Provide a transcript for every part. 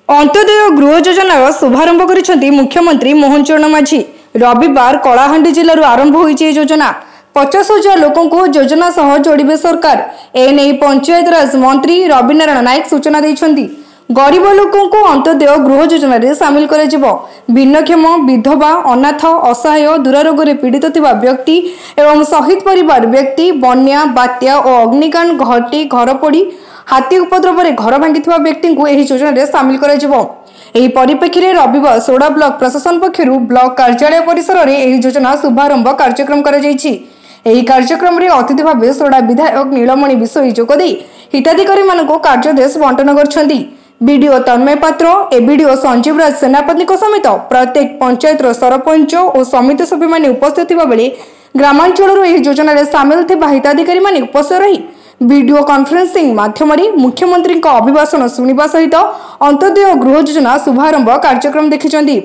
अंत्योदय गृह योजनार शुभारंभ कर मुख्यमंत्री मोहन चरण माझी। रविवार कलाहांडी जिलूर आरंभ होती योजना। 50,000 लोकों को योजना सह जोड़े सरकार। एने पंचायत राज मंत्री रविनारायण नायक सूचना देइछन्ती। गरीब लोकों को अंत्योदय गृह योजना रे सामिल कर भिन्नक्षम, विधवा, अनाथ, असहाय, दुरारोग पीड़ित थिबा व्यक्ति एवं शहीद परिवार व्यक्ति, बन्या, बात्या और अग्निकांड घटी घर पड़ी हाथी उपद्रव घर भांगी व्यक्ति को यह योजना रे सामिल कर परिप्रेक्षी में रविवार सोडा ब्लॉक प्रशासन पक्षर ब्लॉक कार्यालय परिसर में यह योजना शुभारंभ कार्यक्रम कर कार्यक्रम में अतिथि भाव सोडा विधायक नीलमणि विषयी जोगदे हिताधिकारी मान कार्यादेश बंटन कर बीडीओ तन्मय पात्र, एबीडीओ संजीव राज सेनापति समेत प्रत्येक पंचायत सरपंच और समिति सभ्य मैंने उपस्थित थिबा बेले ग्रामांचल यह योजना रे सामिल थिबा हिताधिकारी माने उपस्थित रही वीडियो कॉन्फ्रेंसिंग माध्यम मुख्यमंत्री अभिभाषण शुणा सहित अंत्योदय गृह योजना शुभारंभ कार्यक्रम देखिछन्ती।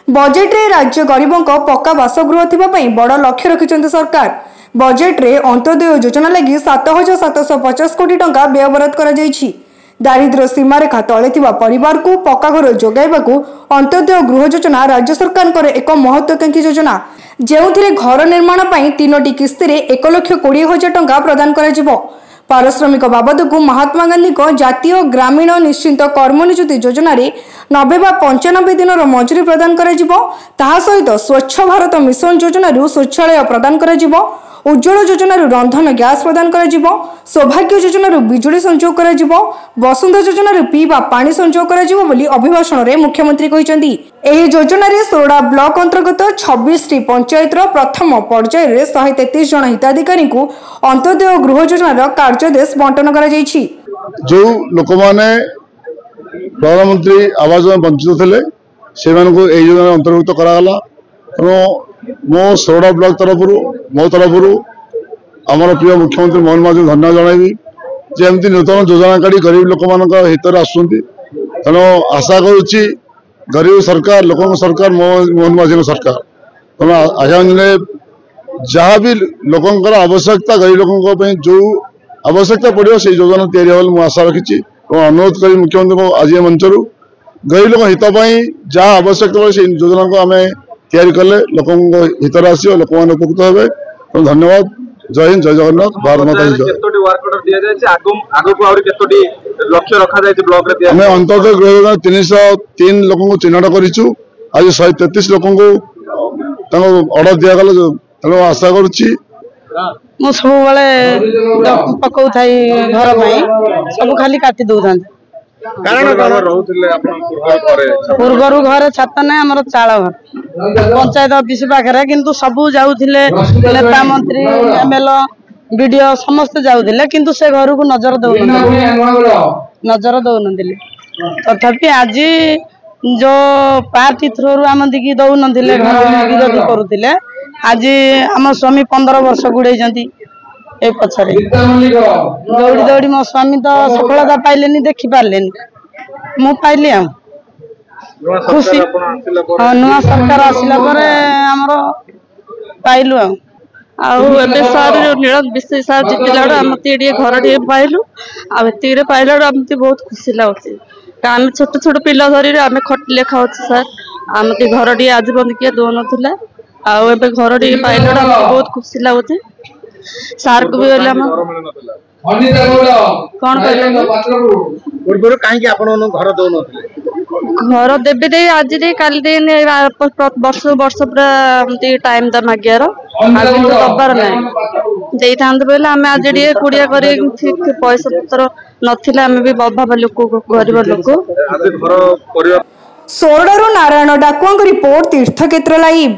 बजेट रे राज्य गरीबों पक्का बासगृह थिबा बड़ लक्ष्य रखिछन्ती सरकार। बजेट रे अंत्योदय योजना लगी 7,750 कोटी टंका व्ययबराद करा जायछि। दारिद्र्य सीमारेखा तले थिबा परिवार को पक्का घर जोगाइबाकू अंत्योदय गृह योजना राज्य सरकार एक महत्वाकांक्षी योजना, जेउथिरे घर निर्माण पई 3टी किस्ती रे 1,20,000 टंका प्रदान करा। पारिश्रमिक बाबद को महात्मा गांधी जातीय ग्रामीण निश्चित कर्मनियुक्ति योजना रे 90 वा 95 दिन मजूरी प्रदान करा। सहित स्वच्छ भारत मिशन योजना शौचालय प्रदान करा। उज्ज्वल योजना रंधन गैस प्रदान करा। सौभाग्य योजना बिजुली संयोग करा। वसुंधरा योजना पीवा पानी संयोग करा बोली अभिभाषण में मुख्यमंत्री कहते। एही योजना रे सोडा ब्लॉक अंतर्गत 26टी पंचायत प्रथम पर्याय रे 133 जन हिताधिकारी को अंत्योदय गृह योजनार कार्यादेश बंटन करा जायछि। जो लोक माने प्रधानमंत्री आवास में वंचित थे से योजना अंतर्भुक्त करागला। मो सोडा ब्लॉक मो तरफ आमर प्रिय मुख्यमंत्री मोहन माझी धन्यवाद जनइबी जे एमती नूतन योजना काढ़ी गरीब लोक मान हित आसुँच। तेणु आशा करुच्ची गरीब सरकार लोक सरकार मोहन माझी सरकार। तेणु आगामी दिन जहाँ भी लोकंर आवश्यकता गरीब लोक जो आवश्यकता पड़ो से योजना या आशा रखी और अनुरोध करी मुख्यमंत्री को आज मंचर गरीब लोक हितपाई जहाँ आवश्यकता पड़े से योजना को आम तैयारी कले लोक हितर आस लोक मैंने उपकृत हे। तो धन्यवाद। जय हिंद, जय जगन्नाथ, भारत माता की। आम अंत्योदय गृह योजना 303 लोक को चिन्हट करूँ। आज 133 लोक ऑर्डर दिगला। तेणु आशा करुच्ची सब पकाऊ घर सब खाली काटी दौरान पूर्वर घर छात ना आम चाल घर पंचायत ऑफिस पाखे किंतु सबू जाऊले नेता मंत्री एमएल बीडीओ समस्ते जाऊले किंतु से घर को नजर दौन तथापि आज जो पार्टी थ्रो आम दिखी दौन घर करुले आज आम स्वामी 15 वर्ष गुड़े ए पछरे दौड़ी दौड़ी मो स्वामी तो सफलता पाइले देखी पारे मु पाइली आ खुशी। नुआ सरकार आसला आमर पाइलु आबे सार नील विशेष सार जितला आम घर टे पाइलु आगे पाइला बहुत खुशी लगुच। आम छोट छोट पिला धरी आम खटिले खाऊ सार आम घर टे आज बंद किए दौन आबे घर टे पाइला बहुत खुशी लगुच। सार को भी कौन पूर्व कहीं घर देवे दे आज दे काली दे वर्ष वर्ष पूरा टाइम दा मागियार दबार ना दे था बोले आम आज कुड़िया कर पैसा पत्र नाला आम भी अभाव लोक गरीब लोक। सोरडारू नारायण डाकुआ रिपोर्ट तीर्थक्षेत्र लाइव।